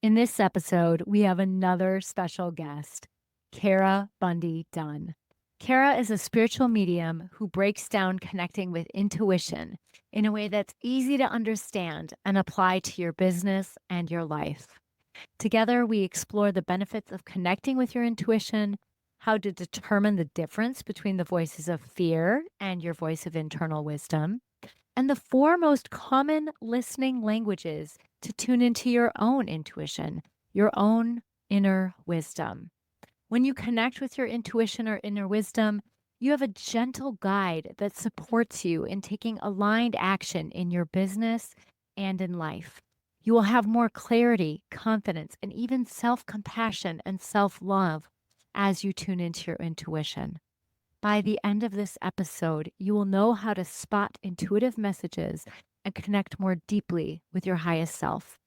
In this episode, we have another special guest, Kara Bunde-Dunn. Kara is a spiritual medium who breaks down connecting with intuition in a way that's easy to understand and apply to your business and your life. Together, we explore the benefits of connecting with your intuition, how to determine the difference between the voices of fear and your voice of internal wisdom, and the four most common listening languages to tune into your own intuition, your own inner wisdom. When you connect with your intuition or inner wisdom, you have a gentle guide that supports you in taking aligned action in your business and in life. You will have more clarity, confidence, and even self compassion and self love as you tune into your intuition. By the end of this episode, you will know how to spot intuitive messages and connect more deeply with your highest self.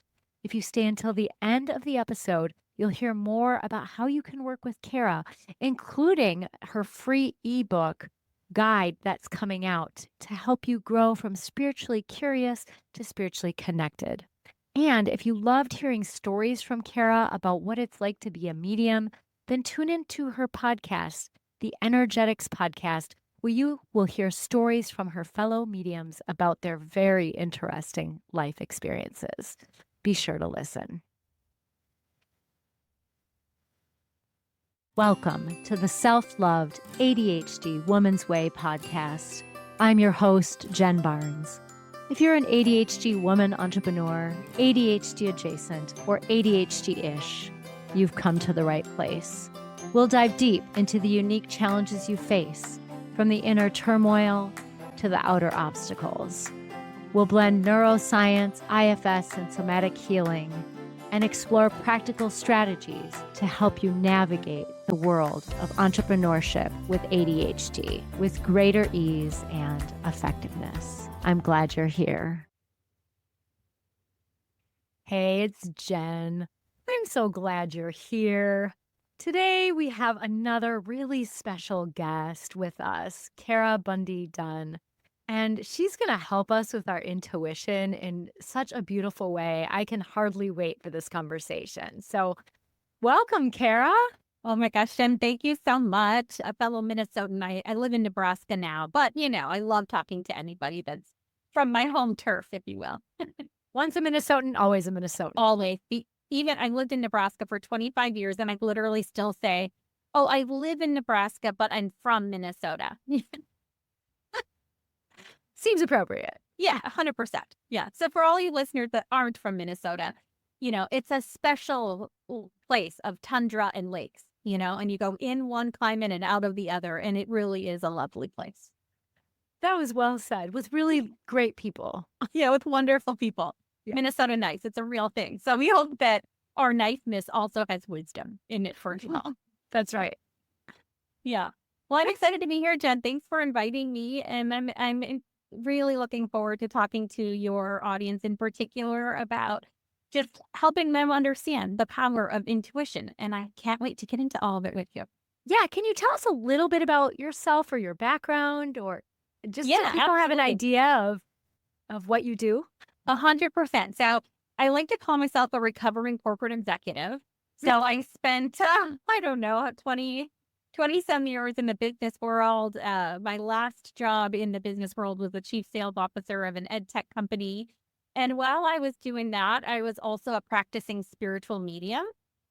If you stay until the end of the episode, you'll hear more about how you can work with Kara, including her free ebook guide that's coming out to help you grow from spiritually curious to spiritually connected. And if you loved hearing stories from Kara about what it's like to be a medium, then tune into her podcast, the Energetics Podcast, where you will hear stories from her fellow mediums about their very interesting life experiences. Be sure to listen. Welcome to the Self-Loved ADHD Woman's Way podcast. I'm your host, Jen Barnes. If you're an ADHD woman entrepreneur, ADHD adjacent, or ADHD-ish, you've come to the right place. We'll dive deep into the unique challenges you face, from the inner turmoil to the outer obstacles. We'll blend neuroscience, IFS, and somatic healing and explore practical strategies to help you navigate the world of entrepreneurship with ADHD with greater ease and effectiveness. I'm glad you're here. Hey, it's Jen. I'm so glad you're here. Today, we have another really special guest with us, Kara Bunde-Dunn. And she's going to help us with our intuition in such a beautiful way. I can hardly wait for this conversation. So, welcome, Kara. Oh my gosh, Jen, thank you so much. A fellow Minnesotan. I live in Nebraska now, but I love talking to anybody that's from my home turf, if you will. Once a Minnesotan, always a Minnesotan. Always. Even I lived in Nebraska for 25 years and I literally still say, oh, I live in Nebraska, but I'm from Minnesota. Seems appropriate. Yeah, 100%. Yeah. So for all you listeners that aren't from Minnesota, it's a special place of tundra and lakes, and you go in one climate and out of the other. And it really is a lovely place. That was well said, with really great people. Yeah, with wonderful people. Yeah. Minnesota nice. It's a real thing. So we hope that our niceness also has wisdom in it for you. That's right. Yeah. Well, I'm excited to be here, Jen. Thanks for inviting me. And I'm really looking forward to talking to your audience in particular about just helping them understand the power of intuition. And I can't wait to get into all of it with you. Yeah. Can you tell us a little bit about yourself or your background, or just so people have an idea of what you do? 100%. So I like to call myself a recovering corporate executive. So I spent, 20 some years in the business world. My last job in the business world was the chief sales officer of an ed tech company. And while I was doing that, I was also a practicing spiritual medium.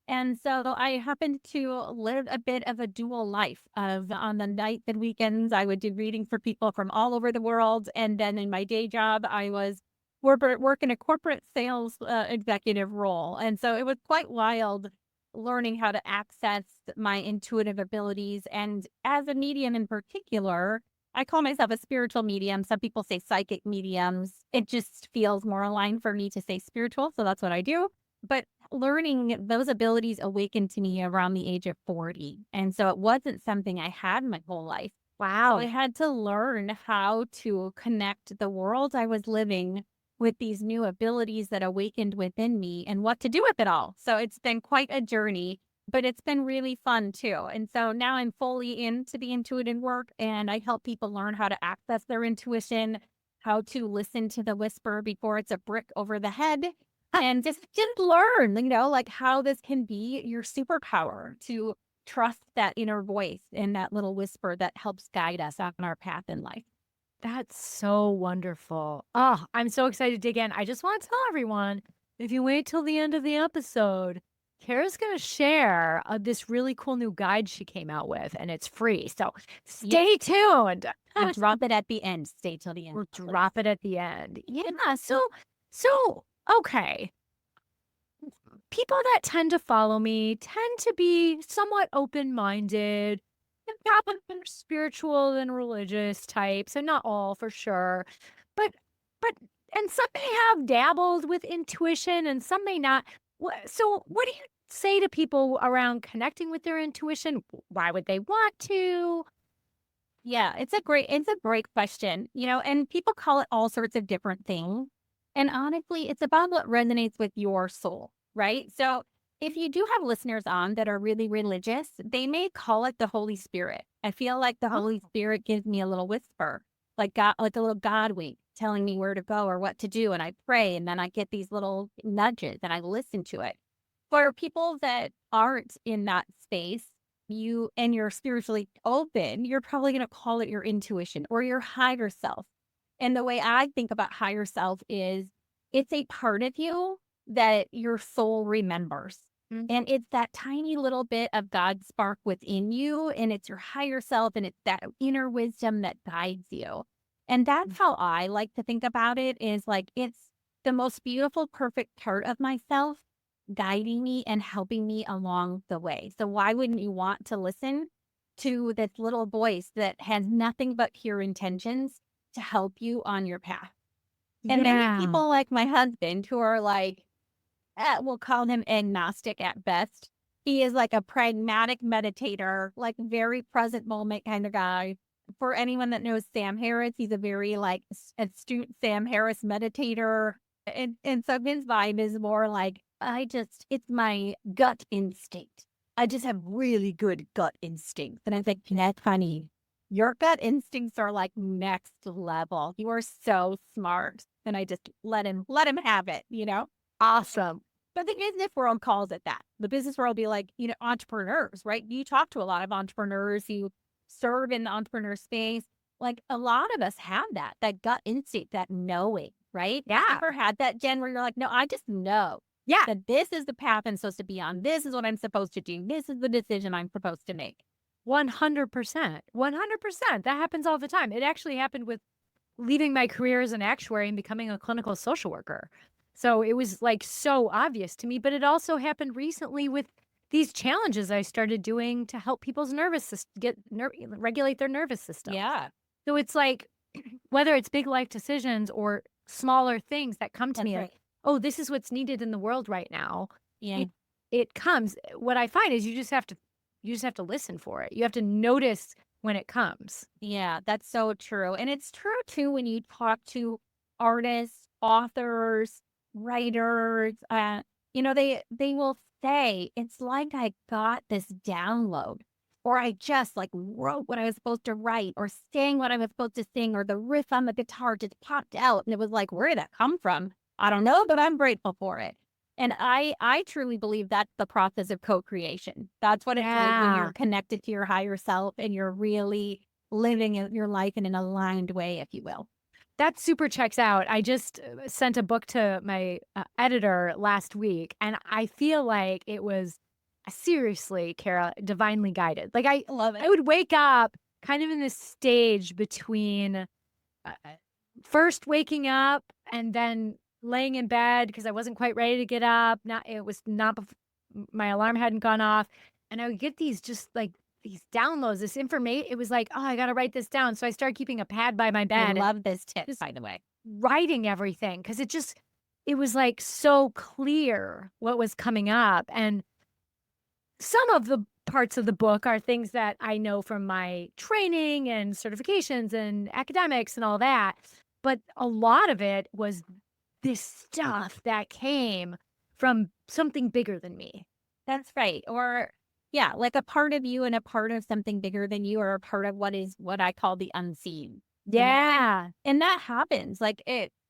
And so I happened to live a bit of a dual life of on the nights and weekends, I would do readings for people from all over the world. And then in my day job, I was working a corporate sales executive role. And so it was quite wild learning how to access my intuitive abilities. And as a medium in particular, I call myself a spiritual medium. Some people say psychic mediums. It just feels more aligned for me to say spiritual. So that's what I do. But learning those abilities awakened to me around the age of 40. And so it wasn't something I had my whole life. Wow. So I had to learn how to connect the world I was living with these new abilities that awakened within me and what to do with it all. So it's been quite a journey, but it's been really fun too. And so now I'm fully into the intuitive work and I help people learn how to access their intuition, how to listen to the whisper before it's a brick over the head, and just learn, like how this can be your superpower to trust that inner voice and that little whisper that helps guide us on our path in life. That's so wonderful. Oh, I'm so excited to dig in. I just want to tell everyone, if you wait till the end of the episode, Kara's going to share this really cool new guide she came out with, and it's free. So Yeah, stay tuned. we'll drop it at the end. Stay till the end. We'll drop it at the end. Yeah. So okay. People that tend to follow me tend to be somewhat open-minded, and probably more spiritual than religious types, and not all for sure. But but and some may have dabbled with intuition and some may not. So what do you say to people around connecting with their intuition? Why would they want to? Yeah, it's a great question, and people call it all sorts of different things. And honestly, it's about what resonates with your soul, right? So if you do have listeners on that are really religious, they may call it the Holy Spirit. I feel like the Oh, Holy Spirit gives me a little whisper, like God, like a little God wink, telling me where to go or what to do. And I pray, and then I get these little nudges and I listen to it. For people that aren't in that space, you're spiritually open, you're probably going to call it your intuition or your higher self. And the way I think about higher self is it's a part of you that your soul remembers. mm, And it's that tiny little bit of God spark within you. And it's your higher self. And it's that inner wisdom that guides you. And that's how I like to think about it is like it's the most beautiful, perfect part of myself guiding me and helping me along the way. So why wouldn't you want to listen to this little voice that has nothing but pure intentions to help you on your path? And many yeah. people like my husband who are like, we'll call him agnostic at best. He is like a pragmatic meditator, like very present moment kind of guy. For anyone that knows Sam Harris, he's a very like astute Sam Harris meditator. And so his vibe is more like, it's my gut instinct. I just have really good gut instincts. And I think, that's funny. Your gut instincts are like next level. You are so smart. And I just let him have it. Awesome. But the business world calls it that. The business world be like, entrepreneurs, right? You talk to a lot of entrepreneurs, you serve in the entrepreneur space. Like a lot of us have that gut instinct, that knowing, right? Yeah. Ever had that, Jen, where you're like, no, I just know Yeah. that this is the path I'm supposed to be on. This is what I'm supposed to do. This is the decision I'm supposed to make. 100%. 100%. That happens all the time. It actually happened with leaving my career as an actuary and becoming a clinical social worker. So it was like so obvious to me, but it also happened recently with these challenges I started doing to help people's nervous system regulate their nervous system. Yeah, So it's like whether it's big life decisions or smaller things that come to that's me like, right. oh, this is what's needed in the world right now. Yeah. It comes. What I find is you just have to listen for it. You have to notice when it comes. Yeah, that's so true. And it's true too when you talk to artists, authors, writers, they will say it's like I got this download or I just like wrote what I was supposed to write or sang what I was supposed to sing or the riff on the guitar just popped out and it was like, where did that come from? I don't know, but I'm grateful for it. And I truly believe that's the process of co-creation. That's what it's like when Yeah. you're connected to your higher self and you're really living your life in an aligned way, if you will. That super checks out. I just sent a book to my editor last week, and I feel like it was seriously, Kara, divinely guided. Like Love it. I would wake up kind of in this stage between first waking up and then laying in bed because I wasn't quite ready to get up. Not it was not my alarm hadn't gone off, and I would get these just like these downloads, this information. It was like, oh, I got to write this down. So I started keeping a pad by my I bed and love this tip, just by the way. writing everything because it was like so clear what was coming up. And some of the parts of the book are things that I know from my training and certifications and academics and all that. But a lot of it was this stuff that came from something bigger than me. That's right. Or yeah, like a part of you and a part of something bigger than you or a part of what I call the unseen. And Yeah. and that happens. Like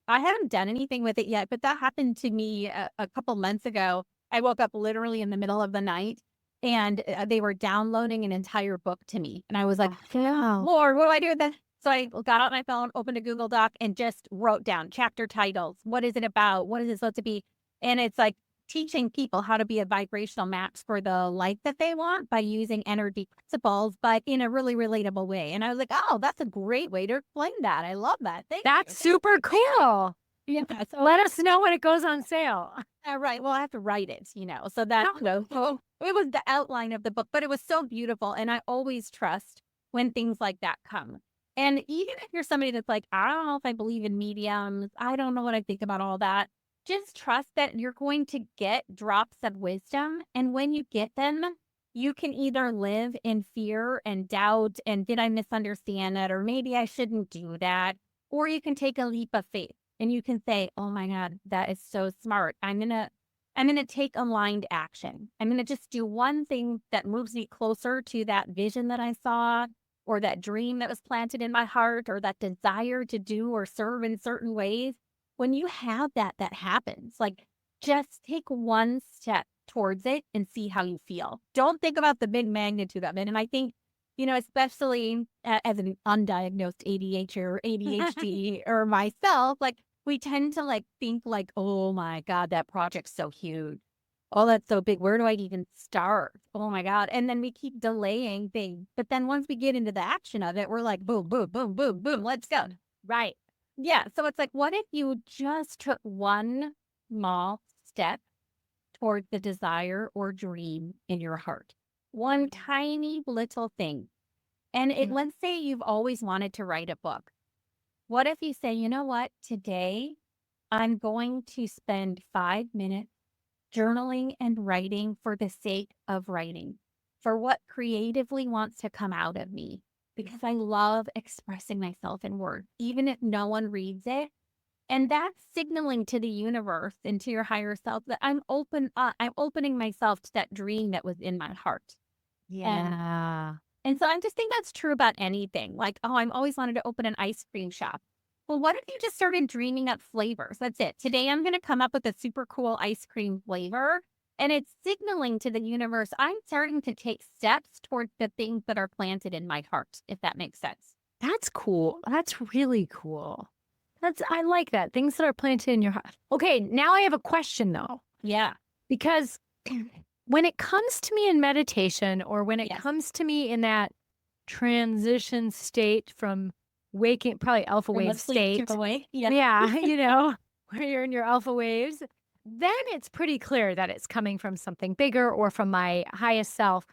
I haven't done anything with it yet, but that happened to me a couple months ago. I woke up literally in the middle of the night and they were downloading an entire book to me. And I was like, Wow. Lord, what do I do with that? So I got out my phone, opened a Google Doc, and just wrote down chapter titles. What is it about? What is it supposed to be? And it's like teaching people how to be a vibrational match for the life that they want by using energy principles, but in a really relatable way. And I was like, oh, that's a great way to explain that. I love that. Thank That's you. super cool. Yeah. So, Let us know when it goes on sale. right. Well, I have to write it, so that, so it was the outline of the book, but it was so beautiful. And I always trust when things like that come. And even if you're somebody that's like, I don't know if I believe in mediums, I don't know what I think about all that, just trust that you're going to get drops of wisdom. And when you get them, you can either live in fear and doubt and did I misunderstand that? Or maybe I shouldn't do that. Or you can take a leap of faith and you can say, "Oh my god, that is so smart. I'm going to take aligned action. I'm going to just do one thing that moves me closer to that vision that I saw or that dream that was planted in my heart or that desire to do or serve in certain ways." When you have that, that happens. Like, just take one step towards it and see how you feel. Don't think about the big magnitude of it. And I think, especially as an undiagnosed ADHD or ADHD or myself, like we tend to like think like, oh my God, that project's so huge. Oh, that's so big. Where do I even start? Oh my God. And then we keep delaying things. But then once we get into the action of it, we're like, boom, boom, boom, boom, boom, let's go. Right. Yeah. So it's like, what if you just took one small step toward the desire or dream in your heart? One tiny little thing. And Mm. let's say you've always wanted to write a book. What if you say, you know what, today I'm going to spend 5 minutes journaling and writing for the sake of writing, for what creatively wants to come out of me, because I love expressing myself in words, even if no one reads it. And that's signaling to the universe and to your higher self that I'm opening myself to that dream that was in my heart. And Yeah. and so I just think that's true about anything. Like, oh, I'm always wanted to open an ice cream shop. Well, what if you just started dreaming up flavors? That's it. Today I'm going to come up with a super cool ice cream flavor. And it's signaling to the universe, I'm starting to take steps towards the things that are planted in my heart, if that makes sense. That's cool. That's really cool. I like that. Things that are planted in your heart. Okay, now I have a question though, Yeah. because when it comes to me in meditation or when it Yes. comes to me in that transition state from waking, probably alpha From wave the sleep to state. awake. Yeah. Yeah, where you're in your alpha waves, then it's pretty clear that it's coming from something bigger or from my highest self.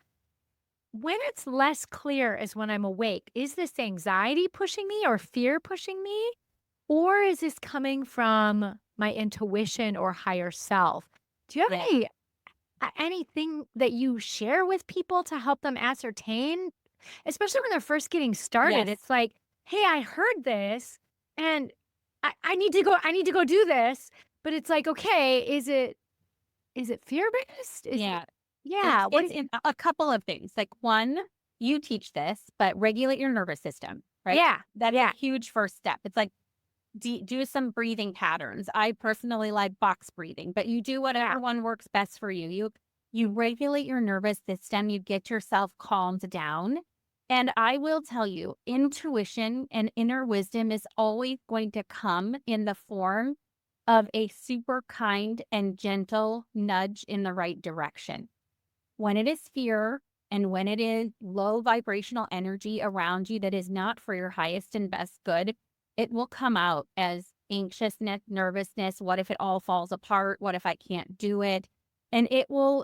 When it's less clear is when I'm awake. Is this anxiety pushing me or fear pushing me? Or is this coming from my intuition or higher self? Do you have Yeah. anything that you share with people to help them ascertain, especially when they're first getting started? Yes. It's like, hey, I heard this and I need to go do this. But it's like, okay, is it fear based? Is it Yeah. yeah, what It's in a couple of things. Like one, you teach this, but regulate your nervous system, right? yeah, That's a yeah, huge first step. It's like do some breathing patterns. I personally like box breathing, but you do yeah. whatever one works best for you. You regulate your nervous system, you get yourself calmed down. And I will tell you, intuition and inner wisdom is always going to come in the form of a super kind and gentle nudge in the right direction. When it is fear and when it is low vibrational energy around you that is not for your highest and best good, it will come out as anxiousness, nervousness. What if it all falls apart? What if I can't do it? And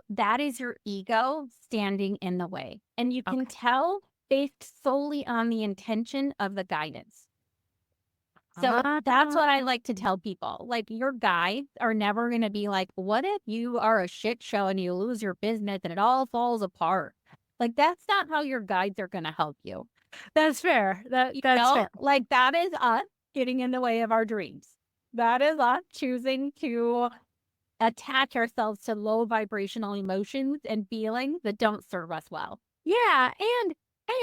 that is your ego standing in the way. And you can Okay. tell based solely on the intention of the guidance. So that's Ah, what I like to tell people. Like, your guides are never going to be like, what if you are a shit show and you lose your business and it all falls apart? Like, that's not how your guides are going to help you. that's fair. That's fair. Like, that is us getting in the way of our dreams. That is us choosing to attach ourselves to low vibrational emotions and feelings that don't serve us well. Yeah, and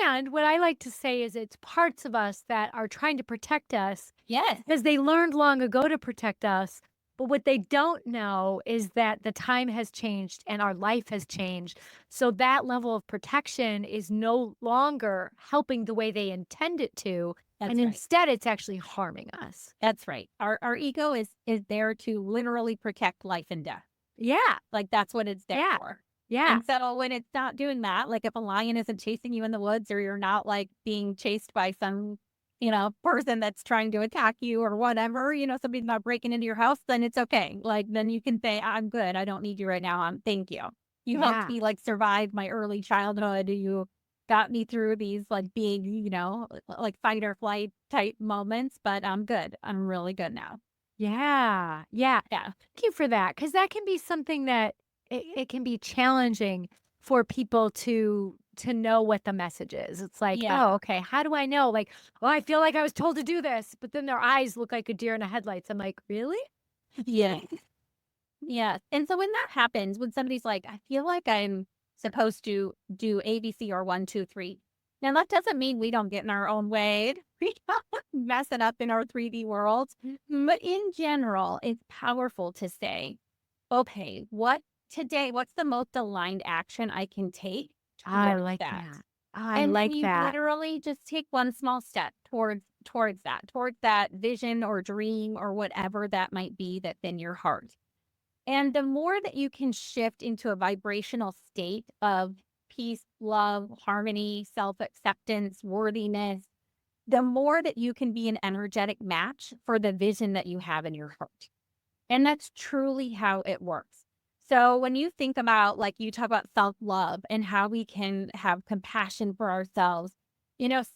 And what I like to say is it's parts of us that are trying to protect us Yes, because they learned long ago to protect us. But what they don't know is that the time has changed and our life has changed. So that level of protection is no longer helping the way they intend it to. And that's right. instead, it's actually harming us. That's right. Our ego is there to literally protect life and death. Yeah. Like, that's what it's there Yeah. for. Yeah. And so when it's not doing that, like if a lion isn't chasing you in the woods or you're not like being chased by some, person that's trying to attack you or whatever, somebody's not breaking into your house, then it's okay. Like then you can say, I'm good. I don't need you right now. Thank you. You helped Yeah. me like survive my early childhood. You got me through these like big, like fight or flight type moments, but I'm good. I'm really good now. Yeah, yeah. Yeah. Thank you for that, because that can be something that it can be challenging for people to know what the message is. It's like, Yeah. "Oh, okay, how do I know?" Like, "Well, I feel like I was told to do this," but then their eyes look like a deer in the headlights. I'm like, "Really?" Yeah. Yeah. And so when that happens, when somebody's like, I feel like I'm supposed to do ABC or one, two, three. Now that doesn't mean we don't get in our own way. We don't mess it up in our 3D world. But in general, it's powerful to say, okay, what's the most aligned action I can take I towards like that? that. I And then like you that. literally just take one small step towards that vision or dream or whatever that might be that's in your heart. And the more that you can shift into a vibrational state of peace, love, harmony, self acceptance, worthiness, the more that you can be an energetic match for the vision that you have in your heart. And that's truly how it works. So when you think about, like, you talk about self love and how we can have compassion for ourselves,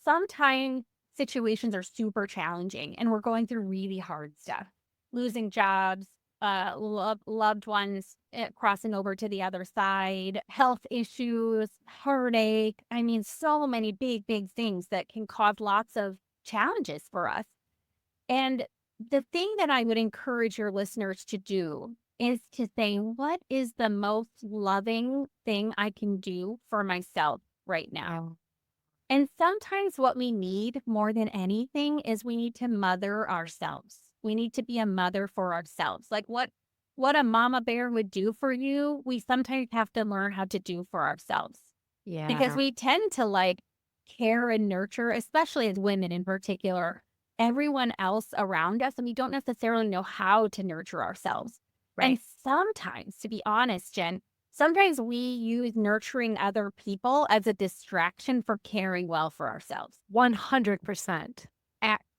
sometimes situations are super challenging and we're going through really hard stuff, losing jobs, loved ones crossing over to the other side, health issues, heartache. I mean, so many big, big things that can cause lots of challenges for us. And the thing that I would encourage your listeners to do is to say, what is the most loving thing I can do for myself right now? Wow. And sometimes what we need more than anything is we need to mother ourselves. We need to be a mother for ourselves. Like what a mama bear would do for you, we sometimes have to learn how to do for ourselves because Yeah. we tend to like care and nurture, especially as women in particular, everyone else around us. And we don't necessarily know how to nurture ourselves. And Right. sometimes, to be honest, Jen, sometimes we use nurturing other people as a distraction for caring well for ourselves. 100%.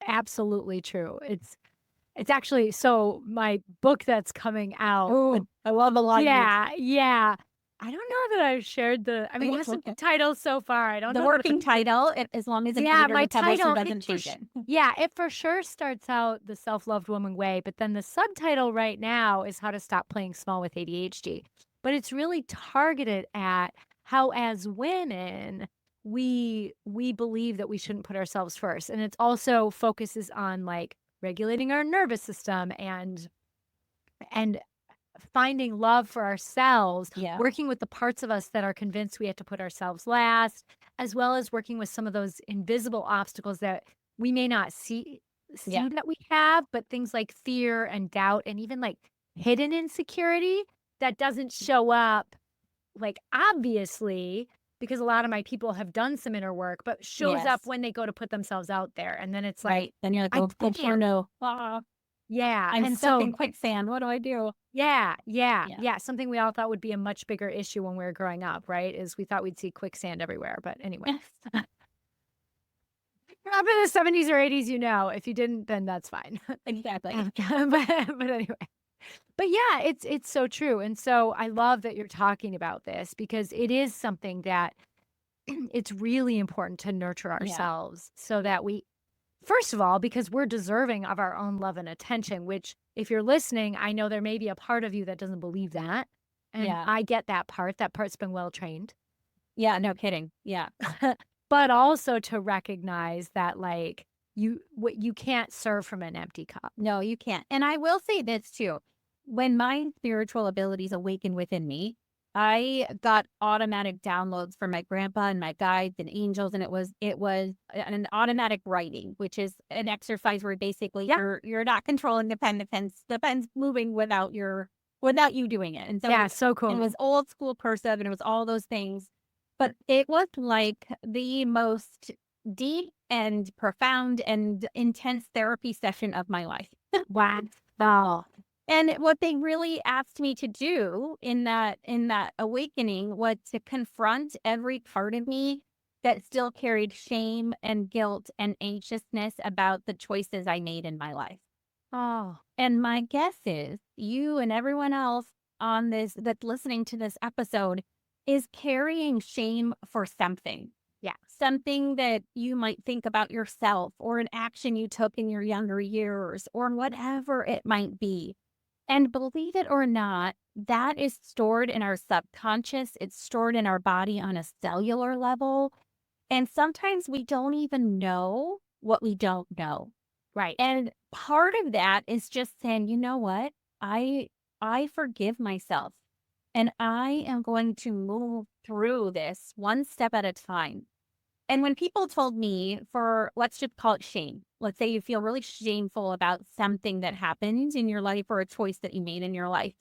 Absolutely true. It's actually so my book that's coming out. Oh, I love alignment. Yeah, yeah. I don't know that I've shared it has some Okay. titles so far. I don't The know that working title, as long as an yeah, editor my or publisher title, doesn't change it. yeah, it for sure starts out The Self-Loved Woman Way, but then the subtitle right now is How to Stop Playing Small with ADHD. But it's really targeted at how as women, we believe that we shouldn't put ourselves first. And it also focuses on like regulating our nervous system and finding love for ourselves, Yeah. working with the parts of us that are convinced we have to put ourselves last, as well as working with some of those invisible obstacles that we may not Yeah. see that we have, but things like fear and doubt and even like hidden insecurity that doesn't show up like obviously because a lot of my people have done some inner work, but shows up Yes. when they go to put themselves out there. And then it's like, Right. Then you're like, I oh, oh, oh can't. no. Ah, Yeah. I'm And stuck so in quicksand. What do I do? yeah, yeah, Yeah. yeah, something we all thought would be a much bigger issue when we were growing up, right? Is we thought we'd see quicksand everywhere, but anyway. Up in the 70s or 80s, if you didn't, then that's fine. Exactly. But anyway. But yeah, it's so true, and so I love that you're talking about this because it is something that it's really important to nurture Yeah. ourselves so that we first of all, because we're deserving of our own love and attention, which if you're listening, I know there may be a part of you that doesn't believe that. And Yeah. I get that part. That part's been well trained. Yeah. No kidding. Yeah. But also to recognize that like you can't serve from an empty cup. No, you can't. And I will say this too. When my spiritual abilities awaken within me, I got automatic downloads from my grandpa and my guides and angels, and it was an automatic writing, which is an exercise where basically Yeah. you're not controlling the pen's moving without you doing it. And so Yeah. So it cool. was old school cursive and it was all those things. But it was like the most deep and profound and intense therapy session of my life. Wow. And what they really asked me to do in that awakening was to confront every part of me that still carried shame and guilt and anxiousness about the choices I made in my life. Oh, And my guess is you and everyone else on this that's listening to this episode is carrying shame for something. yeah. Something that you might think about yourself or an action you took in your younger years or whatever it might be. And believe it or not, that is stored in our subconscious. It's stored in our body on a cellular level. And sometimes we don't even know what we don't know. Right. And part of that is just saying, you know what? I I forgive myself and I am going to move through this one step at a time. And when people told me for, let's just call it shame. Let's say you feel really shameful about something that happened in your life or a choice that you made in your life.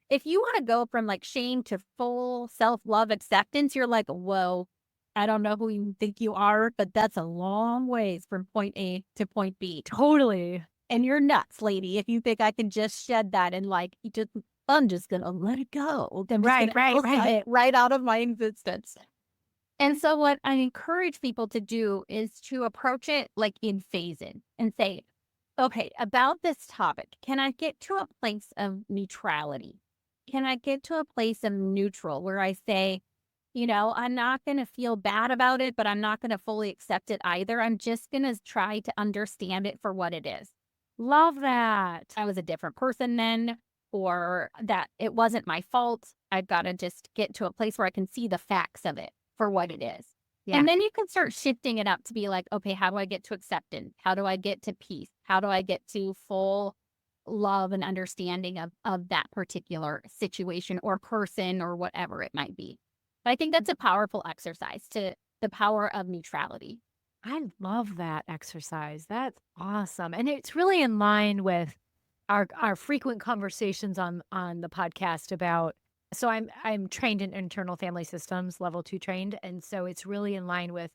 If you want to go from like shame to full self-love acceptance, you're like, whoa, I don't know who you think you are, but that's a long ways from point A to point B. Totally. And you're nuts, lady, if you think I can just shed that and like, I'm just going to let it go. I'm just going Right. to Right. exhale Right. it right out of my existence. And so what I encourage people to do is to approach it like in phases and say, okay, about this topic, can I get to a place of neutrality? Can I get to a place of neutral where I say, I'm not going to feel bad about it, but I'm not going to fully accept it either. I'm just going to try to understand it for what it is. Love that. I was a different person then, or that it wasn't my fault. I've got to just get to a place where I can see the facts of it for what it is. Yeah. And then you can start shifting it up to be like, okay, how do I get to acceptance? How do I get to peace? How do I get to full love and understanding of that particular situation or person or whatever it might be? But I think that's a powerful exercise to the power of neutrality. I love that exercise. That's awesome. And it's really in line with our frequent conversations on the podcast about so I'm trained in internal family systems, level 2 trained, and so it's really in line with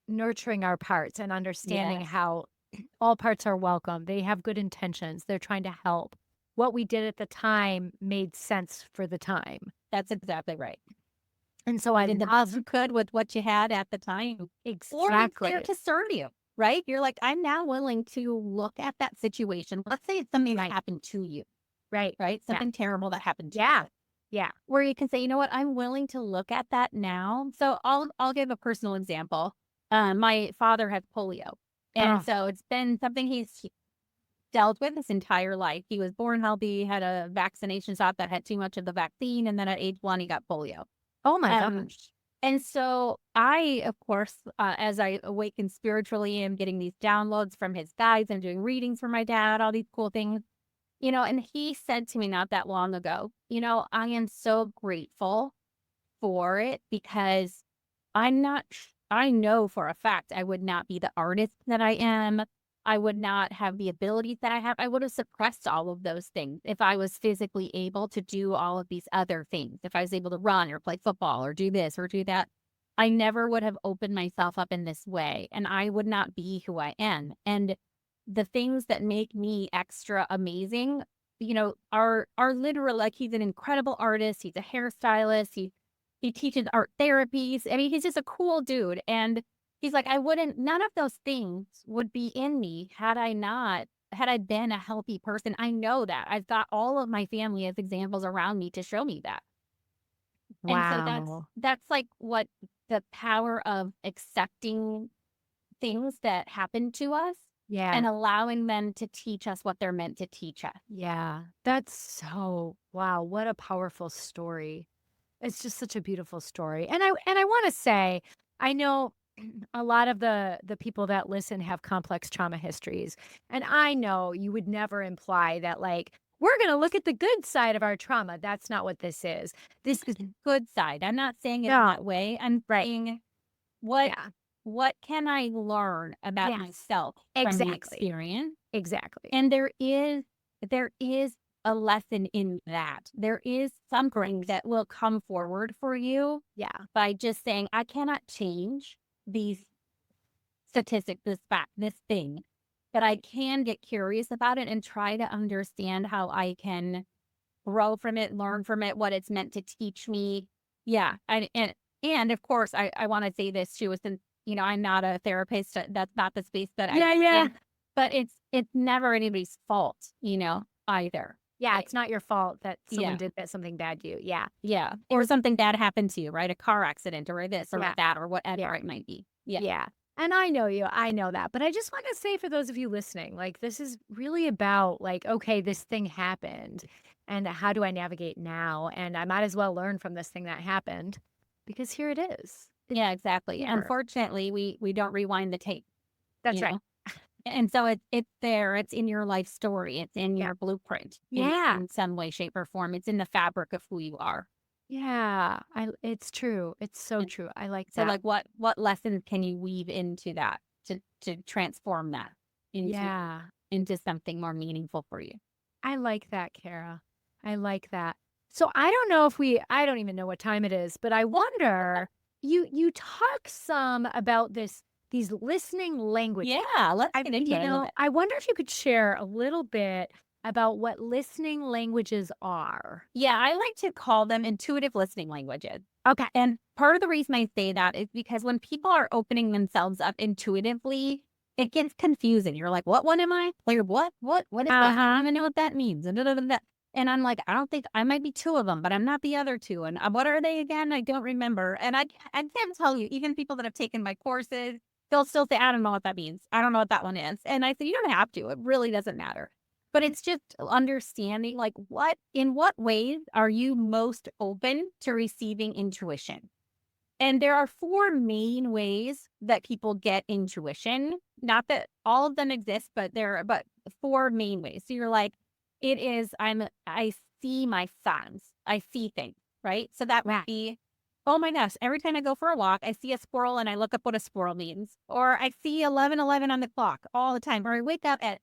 nurturing our parts and understanding Yes, how all parts are welcome. They have good intentions. They're trying to help. What we did at the time made sense for the time. that's exactly right. And so You I did the best love you could with what you had at the time, or it's there exactly. to serve you, right? You're like, I'm now willing to look at that situation. Let's say it's something that Right. happened to you, Right. right? Yeah. Something terrible that happened to you, Yeah. Yeah. where you can say, you know what, I'm willing to look at that now. So I'll give a personal example. My father has polio, and Oh, so it's been something he's dealt with his entire life. He was born healthy, had a vaccination shot that had too much of the vaccine, and then at age 1, he got polio. oh my Um, gosh. and so I, of course, as I awaken spiritually, am getting these downloads from his guides. I'm doing readings for my dad, all these cool things, and he said to me not that long ago, I am so grateful for it because I know for a fact I would not be the artist that I am. I would not have the abilities that I have. I would have suppressed all of those things if I was physically able to do all of these other things. If I was able to run or play football or do this or do that, I never would have opened myself up in this way and I would not be who I am. And the things that make me extra amazing, are literal. Like, he's an incredible artist. He's a hairstylist. He teaches art therapies. I mean, he's just a cool dude. And he's like, none of those things would be in me had I been a healthy person. I know that. I've got all of my family as examples around me to show me that. And so that's Wow. that's like what the power of accepting things that happen to us Yeah. and allowing them to teach us what they're meant to teach us. Yeah. That's so wow, what a powerful story. It's just such a beautiful story. And I want to say, I know a lot of the people that listen have complex trauma histories. And I know you would never imply that like we're going to look at the good side of our trauma. That's not what this is. This is Good side. I'm not saying it no, that way. I'm right. saying what Yeah. what can I learn about Yes. myself from the Exactly. experience? Exactly. And there is a lesson in that. There is something that will come forward for you Yeah. by just saying, I cannot change these statistics, this fact, this thing, but I can get curious about it and try to understand how I can grow from it, learn from it, what it's meant to teach me. Yeah. And of course, I want to say this too, since, I'm not a therapist, that's not the space that I'm Yeah. Yeah. in, but it's never anybody's fault, either. Yeah. It's not your fault that someone Yeah. did something bad to you. Yeah. Yeah. Or something bad happened to you, right? A car accident or this or Yeah. that or whatever Yeah. it might be. Yeah. Yeah. And I know you. I know that. But I just want to say for those of you listening, like this is really about like, okay, this thing happened and how do I navigate now? And I might as well learn from this thing that happened because here it is. It's Yeah, exactly. here. Unfortunately, we don't rewind the tape, That's you right. know? And so it's there, it's in your life story, it's in Yeah. your blueprint Yeah. in some way, shape, or form. It's in the fabric of who you are. Yeah. It's true. It's so And true. I like so that. like what lessons can you weave into that to transform that into Yeah. into something more meaningful for you? I like that, Kara. I like that. So I don't know if I don't even know what time it is, but I wonder, you talk some about these listening languages. Yeah, let's get into it a little bit. I wonder if you could share a little bit about what listening languages are. Yeah, I like to call them intuitive listening languages. Okay. And part of the reason I say that is because when people are opening themselves up intuitively, it gets confusing. You're like, what one am I? Like, what is that? I don't Uh-huh. even know what that means. And, da, da, da, da. And I'm like, I don't think I might be two of them, but I'm not the other two. And what are they again? I don't remember. And I can't tell you, even people that have taken my courses, they'll still say, I don't know what that means. I don't know what that one is. And I said, you don't have to. It really doesn't matter. But it's just understanding like in what ways are you most open to receiving intuition? And there are four main ways that people get intuition. Not that all of them exist, but but four main ways. So you're like, I see my signs. I see things, right? So that would Right. be, oh my gosh, every time I go for a walk, I see a squirrel and I look up what a squirrel means. Or I see 11:11 on the clock all the time. Or I wake up at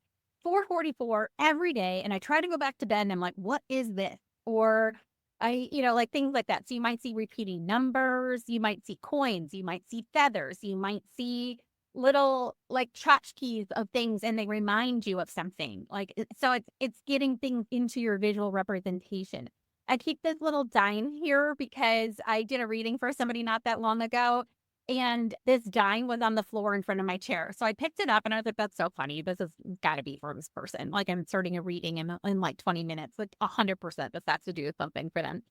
4:44 every day and I try to go back to bed and I'm like, what is this? Or like things like that. So you might see repeating numbers, you might see coins, you might see feathers, you might see little like tchotchkes of things and they remind you of something. So it's getting things into your visual representation. I keep this little dime here because I did a reading for somebody not that long ago. And this dime was on the floor in front of my chair. So I picked it up and I was like, that's so funny. This has got to be for this person. Like I'm starting a reading in like 20 minutes, like 100% this has to do with something for them.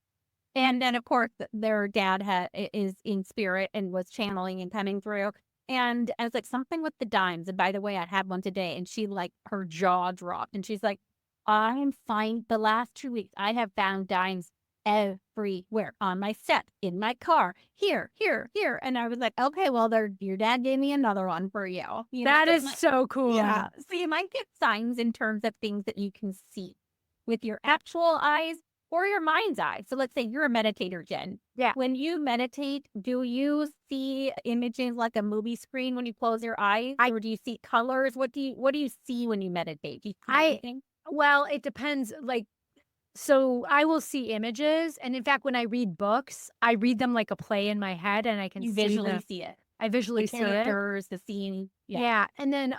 And then, of course, their dad is in spirit and was channeling and coming through. And I was like, something with the dimes. And by the way, I had one today. And she like, her jaw dropped. And she's like, I'm fine. The last 2 weeks, I have found dimes everywhere on my steps, in my car, here, here, here. And I was like, okay, well, your dad gave me another one for you. That So is so cool. yeah. So you might get signs in terms of things that you can see with your actual eyes or your mind's eye. So let's say you're a meditator, Jen. Yeah. When you meditate, do you see images like a movie screen when you close your eyes? Or do you see colors? What do you see when you meditate? Do you see anything? Well, it depends. So I will see images. And in fact, when I read books, I read them like a play in my head and I can You see visually see it. I visually The see it. characters, the scene. Yeah. Yeah. And then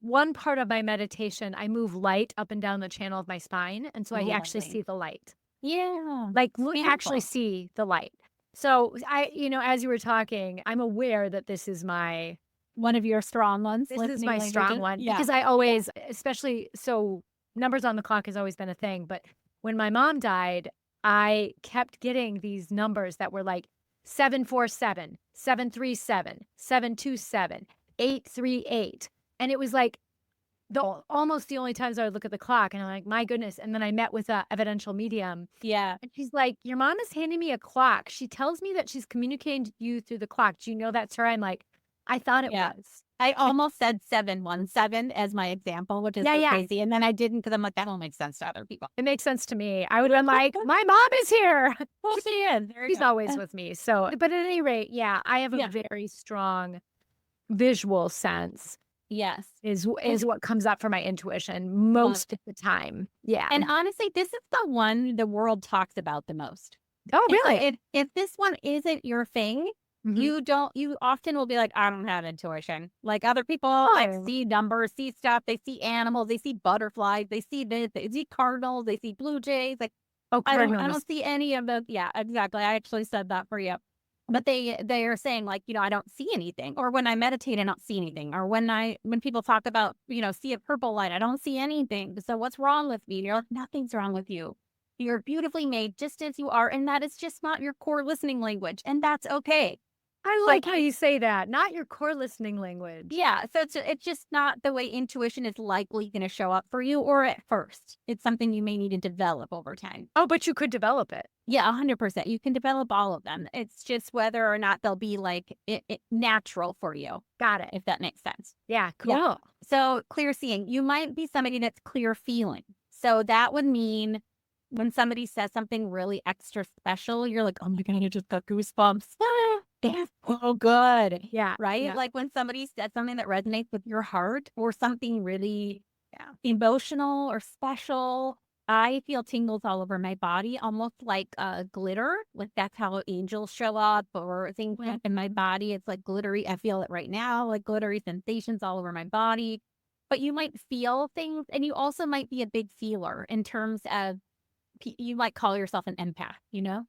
one part of my meditation, I move light up and down the channel of my spine. And so I actually Lovely. see the light, Yeah. actually Beautiful. see the light. So as you were talking, I'm aware that this is One of your strong ones. this is listening my strong languages. one Yeah. because I always, especially so numbers on the clock has always been a thing. But when my mom died, I kept getting these numbers that were like 747, 737, 727, 838. And it was like almost the only times I would look at the clock and I'm like, my goodness. And then I met with a evidential medium Yeah. and she's like, your mom is handing me a clock. She tells me that she's communicating to you through the clock. Do you know that's her? I'm like, I thought it Yeah. was. I almost said 717 as my example, which is Yeah, so yeah. crazy, and then I didn't because I'm like, "That don't make sense to other people." It makes sense to me. I would have been like, "My mom is here." Well, she is. There you She's go. always with me. So, but at any rate, yeah, I have a Yeah. very strong visual sense Yes. And is what comes up for my intuition love most it. of the time. Yeah. And honestly, this is the one the world talks about the most. Oh, And so really? if this one isn't your thing, Mhm. you often will be like, "I don't have intuition." Like other people, like, Oh. see numbers, see stuff, they see animals, they see butterflies, they see this, they see cardinals, they see blue jays, like, Oh, I cardinals. don't see any of those. Yeah, exactly. I actually said that for you. But they are saying like, I don't see anything. Or when I meditate, I don't see anything. Or when people talk about, see a purple light, I don't see anything. So what's wrong with me? And you're like, nothing's wrong with you. You're beautifully made just as you are. And that is just not your core listening language. And that's okay. I But like how you say that. Not your core listening language. yeah, so it's just not the way intuition is likely going to show up for you or at first. It's something you may need to develop over time. Oh, but you could develop it. Yeah, 100%. You can develop all of them. It's just whether or not they'll be like natural for you, Got it. if that makes sense. Yeah, Yeah. cool. So clear seeing, you might be somebody that's clear feeling. So that would mean when somebody says something really extra special, you're like, oh my God, I just got goosebumps. That's so good. Yeah. Right? Yeah. Like when somebody said something that resonates with your heart or something really Yeah. emotional or special. I feel tingles all over my body, almost like glitter. Like that's how angels show up or things Mhm. in my body. It's like glittery. I feel it right now, like glittery sensations all over my body. But you might feel things, and you also might be a big feeler in terms of you might call yourself an empath,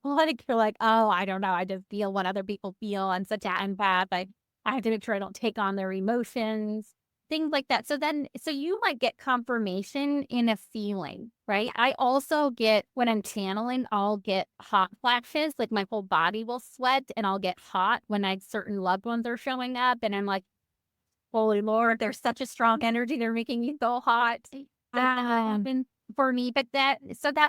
Like you're like, oh, I don't know. I just feel what other people feel. I'm such an empath. I have to make sure I don't take on their emotions, things like that. So you might get confirmation in a feeling, right? I also get, when I'm channeling, I'll get hot flashes. Like my whole body will sweat and I'll get hot when certain loved ones are showing up. And I'm like, holy Lord, there's such a strong energy. They're making me so hot. That happened for me, but that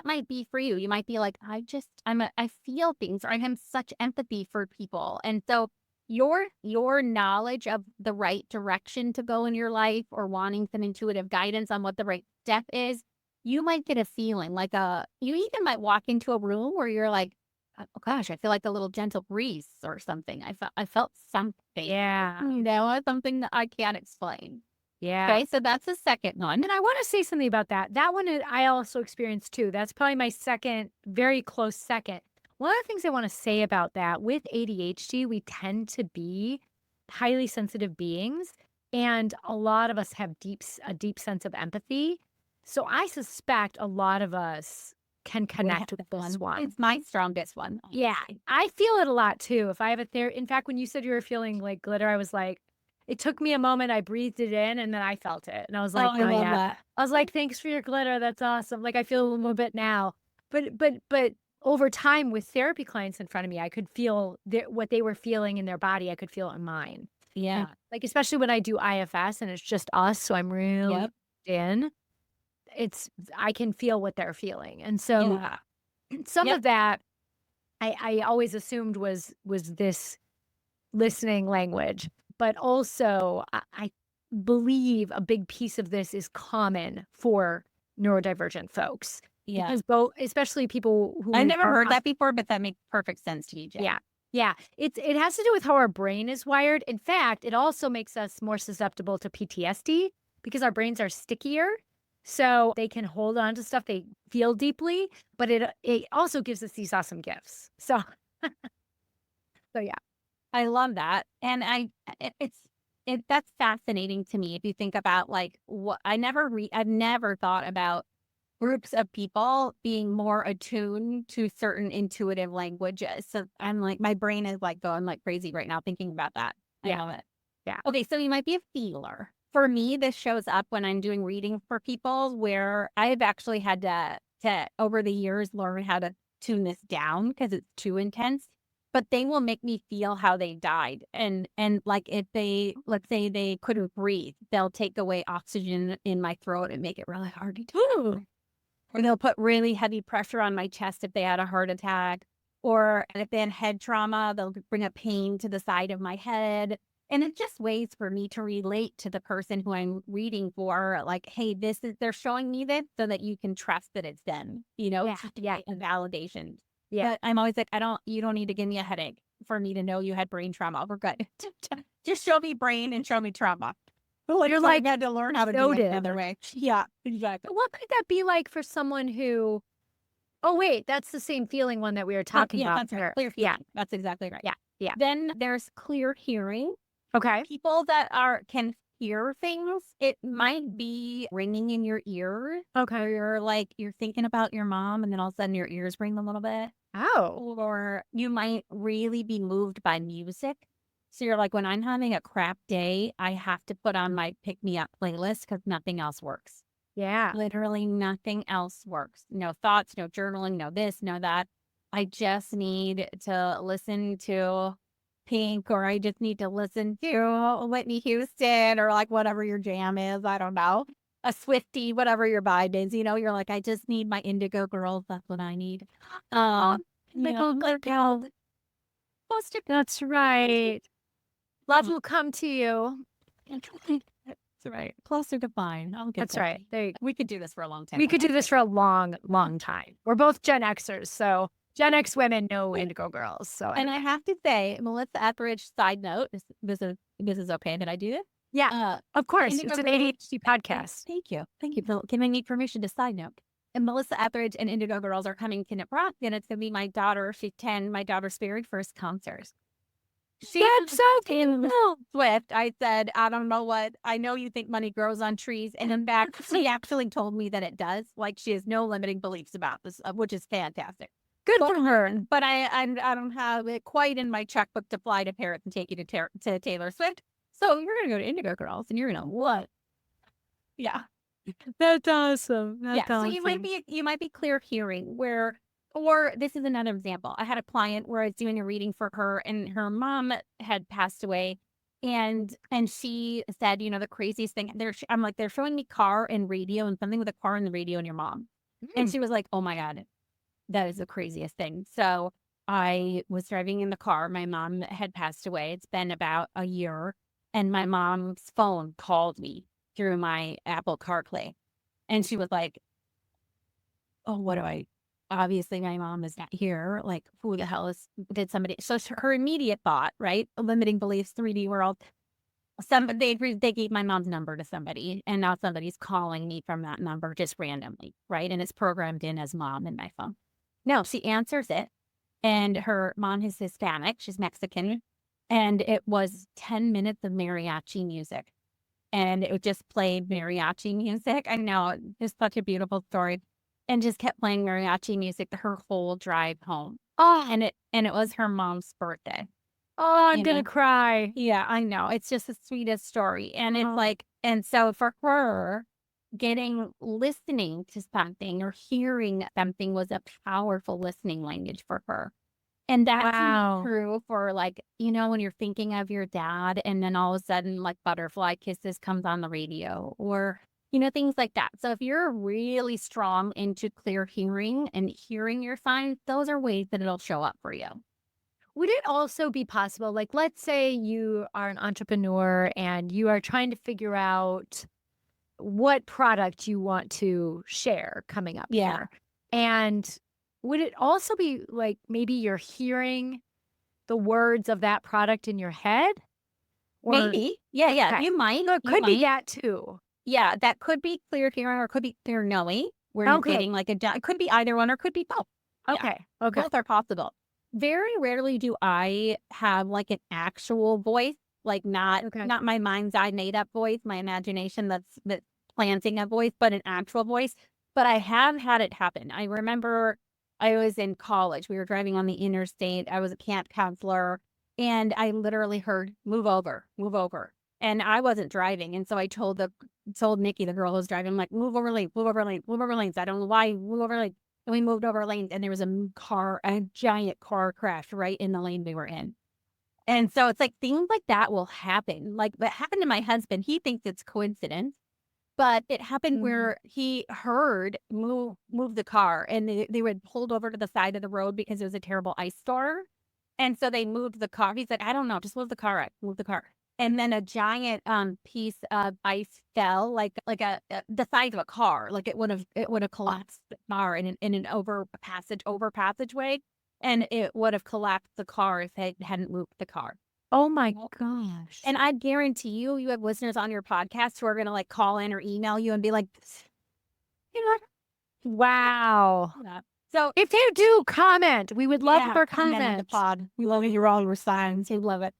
might be for you. You might be like, I feel things, or I have such empathy for people. And so your knowledge of the right direction to go in your life or wanting some intuitive guidance on what the right step is, you might get a feeling like you even might walk into a room where you're like, oh gosh, I feel like a little gentle breeze or something. I felt something, Yeah. something that I can't explain. Yeah. Okay, so that's the second one. And I want to say something about that. That one I also experienced too. That's probably my second, very close second. One of the things I want to say about that with ADHD, we tend to be highly sensitive beings, and a lot of us have a deep sense of empathy. So I suspect a lot of us can Would have connect with that this one. It's my strongest one, Yeah, honestly. I feel it a lot too. If I have a in fact, when you said you were feeling like glitter, I was like, it took me a moment. I breathed it in and then I felt it. And I was Oh, like, I oh love yeah. that. I was like, thanks for your glitter. That's awesome. Like I feel a little bit now. But over time with therapy clients in front of me, I could feel what they were feeling in their body. I could feel it in mine. And Yeah. like especially when I do IFS and it's just us, so I'm really Yep. in. It's I can feel what they're feeling. And so Yeah. some Yep. of that I always assumed was this listening language, but also I believe a big piece of this is common for neurodivergent folks Yeah. because both, especially people I who never are, heard that before, but that makes perfect sense to me, Jen. yeah, yeah, it has to do with how our brain is wired. In fact, it also makes us more susceptible to PTSD because our brains are stickier. So they can hold on to stuff they feel deeply, but it also gives us these awesome gifts. So so yeah. I love that. And that's fascinating to me if you think about like what I've never thought about groups of people being more attuned to certain intuitive languages. So I'm like, my brain is like going like crazy right now thinking about that. I Yeah. love it. Yeah. Okay, so you might be a feeler. For me, this shows up when I'm doing reading for people where I've actually had to over the years learn how to tune this down because it's too intense. But they will make me feel how they died. And like if let's say they couldn't breathe, they'll take away oxygen in my throat and make it really hard to do. Or they'll put really heavy pressure on my chest if they had a heart attack. Or if they had head trauma, they'll bring a pain to the side of my head. And it's just ways for me to relate to the person who I'm reading for. Like, hey, they're showing me this so that you can trust that it's them, Yeah. just to Yeah. get a validation. Yeah. But I'm always like, you don't need to give me a headache for me to know you had brain trauma. We're good. Just show me brain and show me trauma. But You're so like, I had to learn how to do it noted. another way. Yeah, exactly. What could that be like for someone who, oh, wait, that's the same feeling one that we were talking Yeah, about. that's right. There. Clear Yeah. feeling. That's exactly right. Yeah. Yeah. Then there's clear hearing. Okay. People that can hear things, it might be ringing in your ear. Okay. Or you're thinking about your mom and then all of a sudden your ears ring a little bit. Oh. Or you might really be moved by music. So you're like, when I'm having a crap day, I have to put on my pick me up playlist because nothing else works. Yeah. Literally nothing else works. No thoughts, no journaling, no this, no that. I just need to listen to Pink, or I just need to listen to Whitney Houston, or like whatever your jam is. I don't know. A Swiftie, whatever your vibe is. You're like, I just need my Indigo Girls. That's what I need. Little Good girl. That's right. Love will come to you. That's right. Closer to fine. I'll get That's right. There you go. We could do this for a long time. We could do this for a long, long time. We're both Gen Xers, so Gen X women know Indigo Girls. So And I have to say, Melissa Etheridge, side note, this is okay. Did I do this? yeah, of course, Indigo it's an Girls- ADHD podcast. Thank you. Thank you for giving me permission to side note. And Melissa Etheridge and Indigo Girls are coming to Nebraska, and it's going to be my daughter. She's 10, my daughter's very first concert. That's so cool. Swift. I said, I don't know what. I know you think money grows on trees. And in fact, she actually told me that it does. Like, she has no limiting beliefs about this, which is fantastic. Good for her. But I don't have it quite in my checkbook to fly to Paris and take you to Taylor Swift. So you're going to go to Indigo Girls and you're going to what? Yeah. That's awesome. That's So awesome. you might be clear hearing or this is another example. I had a client where I was doing a reading for her and her mom had passed away. And she said, the craziest thing I'm like, they're showing me car and radio and something with a car and the radio and your mom. And she was like, oh my God, that is the craziest thing. So I was driving in the car. My mom had passed away. It's been about a year. And my mom's phone called me through my Apple CarPlay. And she was like, oh, what do I? Obviously, my mom is not here. Like, who the hell did somebody? So her immediate thought, right? Limiting beliefs, 3D world. They gave my mom's number to somebody, and now somebody's calling me from that number just randomly, right? And it's programmed in as mom in my phone. No, she answers it, and her mom is Hispanic. She's Mexican, and it was 10 minutes of mariachi music, and it just played mariachi music. I know, it's such a beautiful story. And just kept playing mariachi music her whole drive home. Oh, And it was her mom's birthday. I'm gonna cry. Yeah, I know. It's just the sweetest story. And it's like, and so for her, listening to something or hearing something was a powerful listening language for her. And that's true for like, when you're thinking of your dad and then all of a sudden like Butterfly Kisses comes on the radio or things like that. So if you're really strong into clear hearing and hearing your signs, those are ways that it'll show up for you. Would it also be possible, like, let's say you are an entrepreneur and you are trying to figure out what product you want to share coming up here. And would it also be like maybe you're hearing the words of that product in your head? Maybe. Yeah. Okay. You might. So it could be that too. Yeah, that could be clear hearing or it could be clear knowing. Where you're getting like it could be either one or it could be both. Okay. Both are possible. Very rarely do I have like an actual voice, like not my mind's eye made up voice, my imagination that's planting a voice, but an actual voice. But I have had it happen. I remember I was in college. We were driving on the interstate. I was a camp counselor and I literally heard, move over. And I wasn't driving. And so I told Nikki, the girl who was driving, I'm like, move over lanes. I don't know why, move over lanes. And we moved over lanes and there was a giant car crash right in the lane we were in. And so it's like things like that will happen. Like what happened to my husband, he thinks it's coincidence, but it happened where he heard move the car and they were pulled over to the side of the road because it was a terrible ice storm. And so they moved the car. He said, I don't know, just move the car. and then a giant piece of ice fell, like the size of a car, like it would have collapsed the car in an over passageway, and it would have collapsed the car if it hadn't moved the car. Oh my Yep. gosh. And I guarantee you have listeners on your podcast who are gonna like call in or email you and be like, you know what? Wow. Yeah. So If you do comment, we would love yeah, for comment on the comments. pod. We love to hear all your signs. We love it.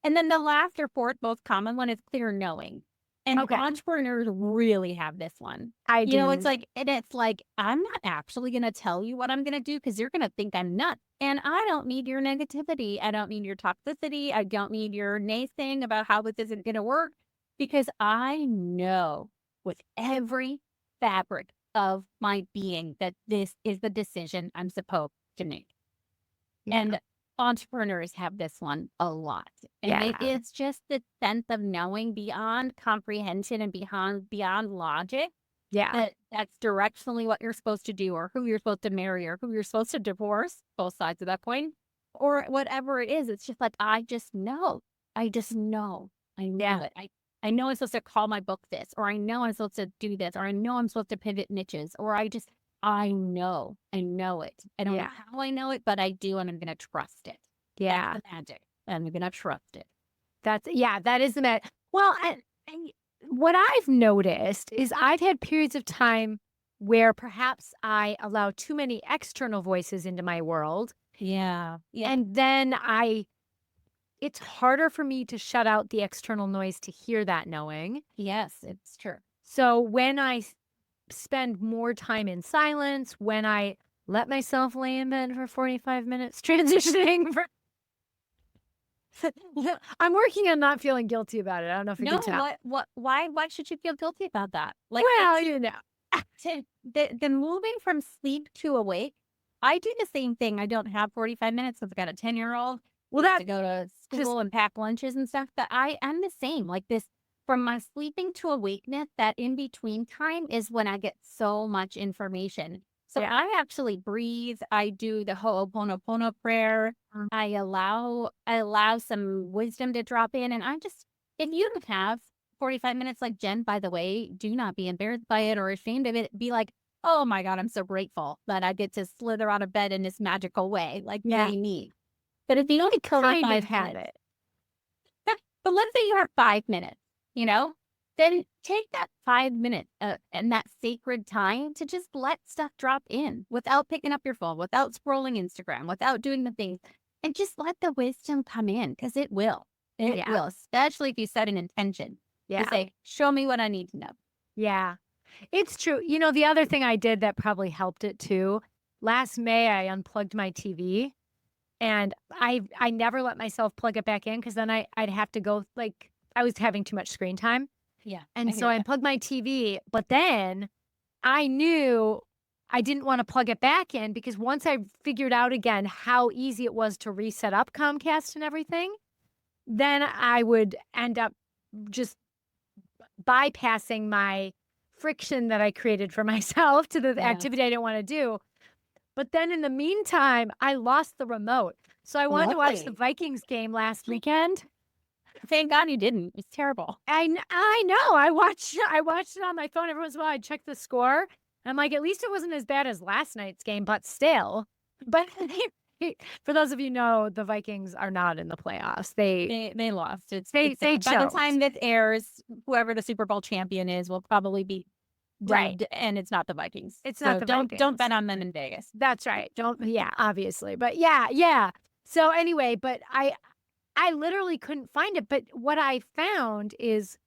And then the last or fourth most common one is clear knowing. And Okay. entrepreneurs really have this one. I You know, do. it's like, I'm not actually going to tell you what I'm going to do because you're going to think I'm nuts. And I don't need your negativity. I don't need your toxicity. I don't need your naysaying about how this isn't going to work because I know with every fabric of my being that this is the decision I'm supposed to make. Yeah. And entrepreneurs have this one a lot. And Yeah. it's just the sense of knowing beyond comprehension and beyond logic Yeah. that that's directionally what you're supposed to do or who you're supposed to marry or who you're supposed to divorce, both sides of that coin, or whatever it is. It's just like, I just know. I just know. I know Yeah. it. I know I'm supposed to call my book this, or I know I'm supposed to do this, or I know I'm supposed to pivot niches, or I know. I know it. I don't know Yeah. how I know it, but I do, and I'm going to trust it. Yeah. That's the magic. I'm going to trust it. That is the well, and what I've noticed is I've had periods of time where perhaps I allow too many external voices into my world, Yeah. Yeah. and then it's harder for me to shut out the external noise to hear that knowing. Yes, it's true. So when I spend more time in silence, when I let myself lay in bed for 45 minutes transitioning for I'm working on not feeling guilty about it. I don't know if you No, can tell. why should you feel guilty about that? Like, Well, the moving from sleep to awake, I do the same thing. I don't have 45 minutes 'cause I've got a 10-year-old well, to that go to just school and pack lunches and stuff, but I'm the same. Like this from my sleeping to awakeness, that in between time is when I get so much information. So yeah. I actually breathe. I do the Ho'oponopono prayer. Mm. I allow some wisdom to drop in, and if you have 45 minutes like Jen, by the way, do not be embarrassed by it or ashamed of it. Be like, oh my God, I'm so grateful that I get to slither out of bed in this magical way, like Yeah. yay me. But if you only Kind 45 of have minutes, it. but let's say you have 5 minutes, you know, then take that 5 minutes and that sacred time to just let stuff drop in without picking up your phone, without scrolling Instagram, without doing the things, and just let the wisdom come in because it will. It Yeah. will, especially if you set an intention to Yeah. say, show me what I need to know. Yeah. It's true. The other thing I did that probably helped it too, last May, I unplugged my TV and I never let myself plug it back in because then I'd have to go, like, I was having too much screen time. Yeah. And so I unplugged my TV, but then I knew I didn't want to plug it back in because once I figured out again how easy it was to reset up Comcast and everything, then I would end up just bypassing my friction that I created for myself to the Yeah. activity I didn't want to do. But then in the meantime, I lost the remote. So I wanted to watch the Lovely. Vikings game last weekend. Thank God you didn't. It's terrible. I know. I watched it on my phone every once in a while. I checked the score. I'm like, at least it wasn't as bad as last night's game, but still. But for those of you know, the Vikings are not in the playoffs. They lost. They By the choked. time this airs, whoever the Super Bowl champion is will probably be Right. dubbed, and it's not the Vikings. It's not So the don't Vikings. bet on them in Vegas. That's right. Don't yeah, obviously. But yeah. So anyway, but I literally couldn't find it. But what I found is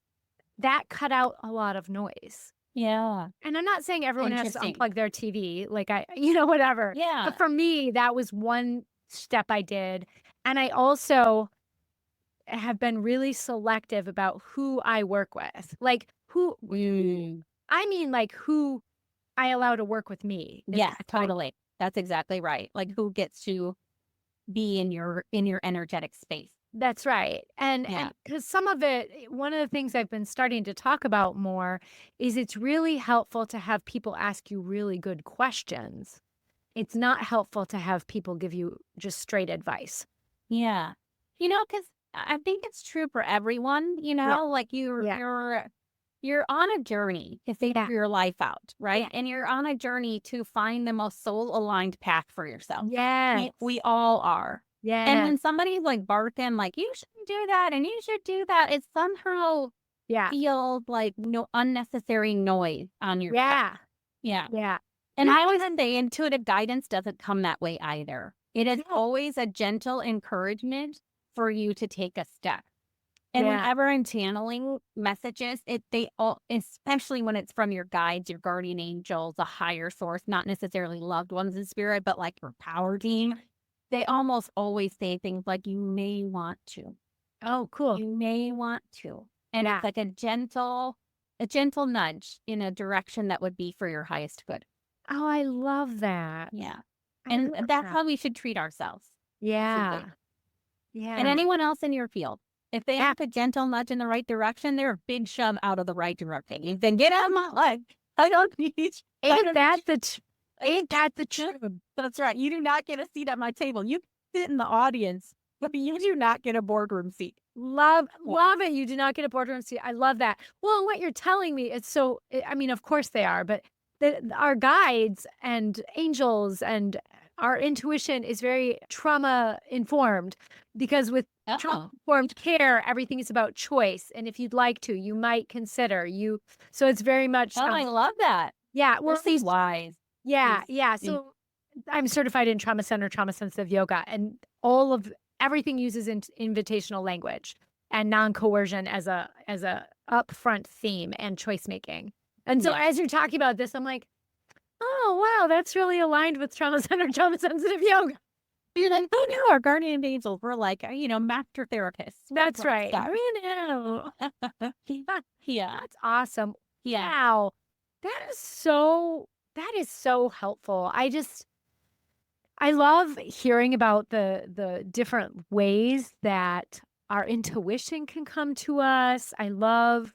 that cut out a lot of noise. Yeah. And I'm not saying everyone has to Interesting. unplug their TV, like whatever. Yeah. But for me, that was one step I did. And I also have been really selective about who I work with. Like who like who I allow to work with me. Yeah, totally. That's exactly right. Like who gets to be in your energetic space. That's right. And Yeah. because some of it, one of the things I've been starting to talk about more is it's really helpful to have people ask you really good questions. It's not helpful to have people give you just straight advice. Yeah. Because I think it's true for everyone, Yeah. like Yeah. you're on a journey to figure Yeah. your life out, right? Yeah. And you're on a journey to find the most soul aligned path for yourself. Yes. We all are. And Yes. when somebody's like barking, like, you shouldn't do that and you should do that, it somehow Yeah. feels like no unnecessary noise on your part. Yeah. Yeah. Yeah. And I always say intuitive guidance doesn't come that way either. It is Yeah. always a gentle encouragement for you to take a step. And Yeah. whenever I'm channeling messages, they all, especially when it's from your guides, your guardian angels, a higher source, not necessarily loved ones in spirit, but like your power team, they almost always say things like, you may want to, Oh, cool. you may want to. And Yeah. it's like a gentle nudge in a direction that would be for your highest good. Oh, I love that. Yeah. I And love that's that. how we should treat ourselves. Yeah. Truly. And Yeah. anyone else in your field. If they Yeah. have a gentle nudge in the right direction, they're a big shove out of the right direction. You then get out of my life. I don't need Ain't that the ain't that the truth? That's right. You do not get a seat at my table. You sit in the audience, but you do not get a boardroom seat. Love it. You do not get a boardroom seat. I love that. Well, and what you're telling me, it's so, I mean, of course they are, but our guides and angels and our intuition is very trauma informed because with trauma Oh, informed care, everything is about choice. And if you'd like to, you might consider you. So it's very much, I love that. yeah, We're well, so wise. yeah, Is- yeah. is- So I'm certified in trauma center, trauma sensitive yoga, and all of everything uses invitational language and non-coercion as a upfront theme and choice making. And so Yeah. as you're talking about this, I'm like, oh wow, that's really aligned with trauma center, trauma sensitive yoga. You're like, oh no, our guardian angels, we're like, master therapists. That's right. Stuff. I know. Yeah. That's awesome. Yeah. Wow. That is so helpful. I love hearing about the different ways that our intuition can come to us. I love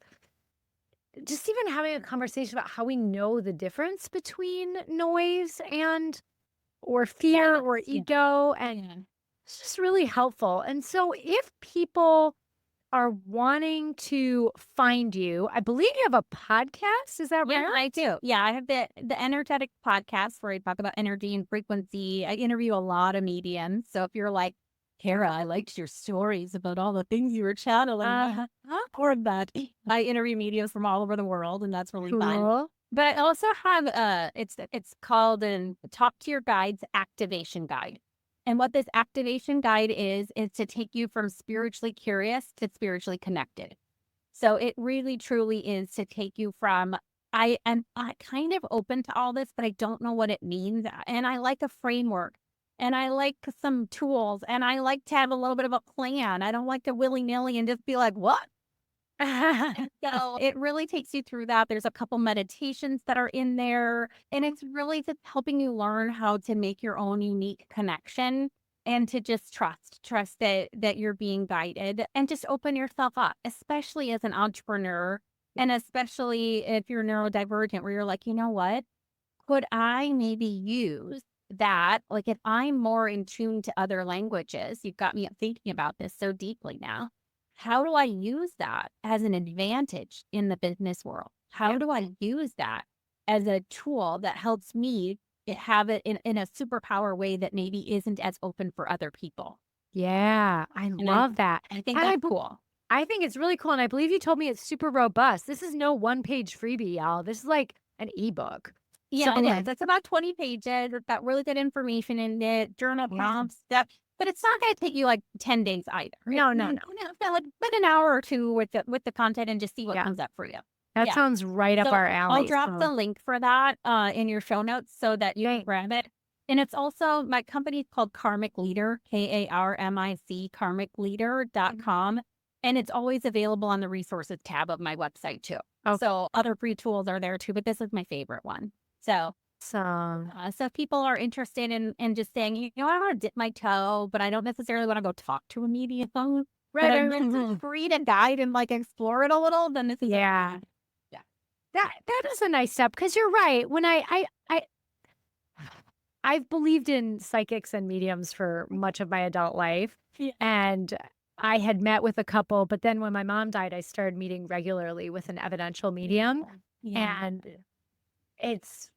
just even having a conversation about how we know the difference between noise and or fear or Yeah. ego, and Yeah. it's just really helpful. And so if people are wanting to find you, I believe you have a podcast, is that Yeah, right? I do. Yeah, I have the energetic podcast where I talk about energy and frequency. I interview a lot of mediums. So if you're like, Kara, I liked your stories about all the things you were channeling. Or that. I interview mediums from all over the world, and that's really fun. Cool. But I also have it's called an Talk to Your Guides activation guide. And what this activation guide is to take you from spiritually curious to spiritually connected. So it really truly is to take you from I am kind of open to all this, but I don't know what it means. And I like a framework and I like some tools and I like to have a little bit of a plan. I don't like to willy-nilly and just be like, what? So it really takes you through that. There's a couple meditations that are in there, and it's really just helping you learn how to make your own unique connection and to just trust that you're being guided and just open yourself up, especially as an entrepreneur and especially if you're neurodivergent where you're like, you know what? Could I maybe use that? Like if I'm more in tune to other languages, you've got me thinking about this so deeply now. How do I use that as an advantage in the business world? How do I use that as a tool that helps me have it in a superpower way that maybe isn't as open for other people? Yeah, I And love that. I think And that's cool. I think it's really cool, and I believe you told me it's super robust. This is no one-page freebie, y'all. This is like an ebook. Yeah, So, it like, is. It's about 20 pages. It's got really good information in it, journal yeah. prompts, stuff. But it's not going to take you like 10 days either. No, It's, no, no. Spend an hour or two with the content and just see what Yeah. comes up for you. That Yeah. sounds right up So our alley. I'll drop the link for that in your show notes so that you can Great. grab it. And it's also my company is called Karmic Leader, KARMIC, karmicleader.com. And it's always available on the resources tab of my website too. Okay. So other free tools are there too, but this is my favorite one. So Awesome. so if people are interested in just saying, I want to dip my toe, but I don't necessarily want to go talk to a medium. But I'm just free to guide and like explore it a little, then this is Yeah. Yeah. That is a nice step because you're right. When I've believed in psychics and mediums for much of my adult life, Yeah. and I had met with a couple, but then when my mom died, I started meeting regularly with an evidential medium, Yeah. and it's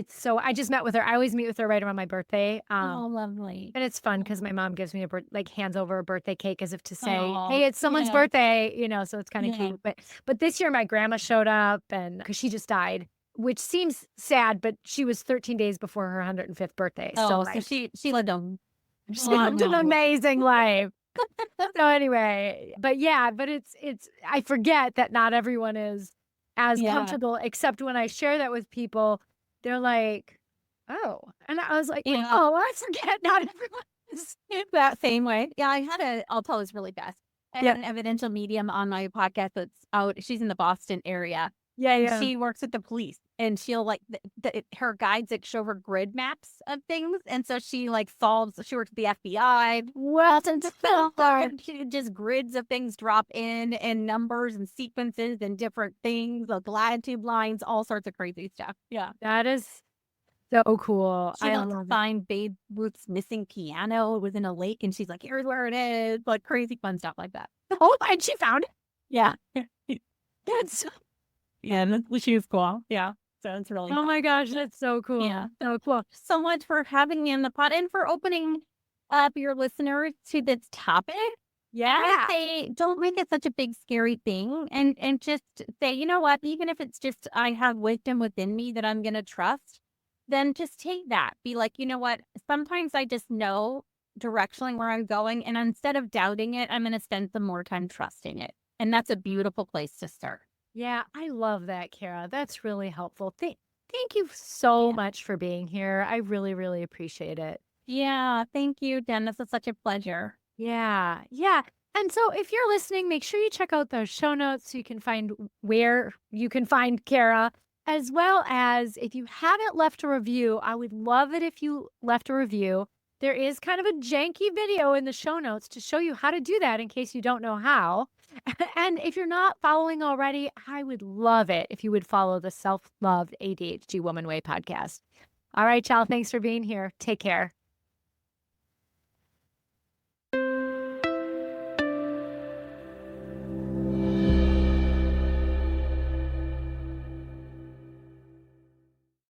so I just met with her. I always meet with her right around my birthday, Oh, lovely. and it's fun because my mom gives me like, hands over a birthday cake as if to say, Oh, "Hey, it's someone's yeah. birthday," so it's kinda Yeah. cute, but this year, my grandma showed up and because she just died, which seems sad, but she was 13 days before her 105th birthday, so, Oh, so like, she lived a she long lived an life. amazing life. So, anyway, but yeah, but it's I forget that not everyone is as Yeah. comfortable, except when I share that with people, they're like, "Oh," and I was like, Yeah. "Oh, I forget not everyone is." That same way. Yeah, I'll tell this really fast. I Yeah. had an evidential medium on my podcast that's out. She's in the Boston area, Yeah, and yeah. she works with the police, and she'll like her guides like show her grid maps of things, and so she like solves. She works with the FBI. What? And she just grids of things drop in and numbers and sequences and different things, like latitude lines, all sorts of crazy stuff. Yeah. That is so cool. She I helped love it. find Babe Ruth's missing piano within a lake, and she's like, "Here's where it is," like crazy fun stuff like that. Oh, and she found it? Yeah. That's so Yeah, she was cool. Yeah. So it's really oh fun. my gosh, that's so Yeah. cool. So cool. So much for having me on the pod and for opening up your listeners to this topic. I would Yeah. say don't make it such a big scary thing and just say, you know what, even if it's just I have wisdom within me that I'm gonna trust, then just take that. Be like, you know what, sometimes I just know directionally where I'm going, and instead of doubting it, I'm gonna spend some more time trusting it. And that's a beautiful place to start. Yeah, I love that, Kara. That's really helpful. Thank you so Yeah. much for being here. I really, really appreciate it. Yeah. Thank you, Dennis. It's such a pleasure. Yeah, yeah. And so if you're listening, make sure you check out those show notes so you can find where you can find Kara, as well as if you haven't left a review, I would love it if you left a review. There is kind of a janky video in the show notes to show you how to do that in case you don't know how. And if you're not following already, I would love it if you would follow the Self Love ADHD Woman Way podcast. All right, y'all. Thanks for being here. Take care.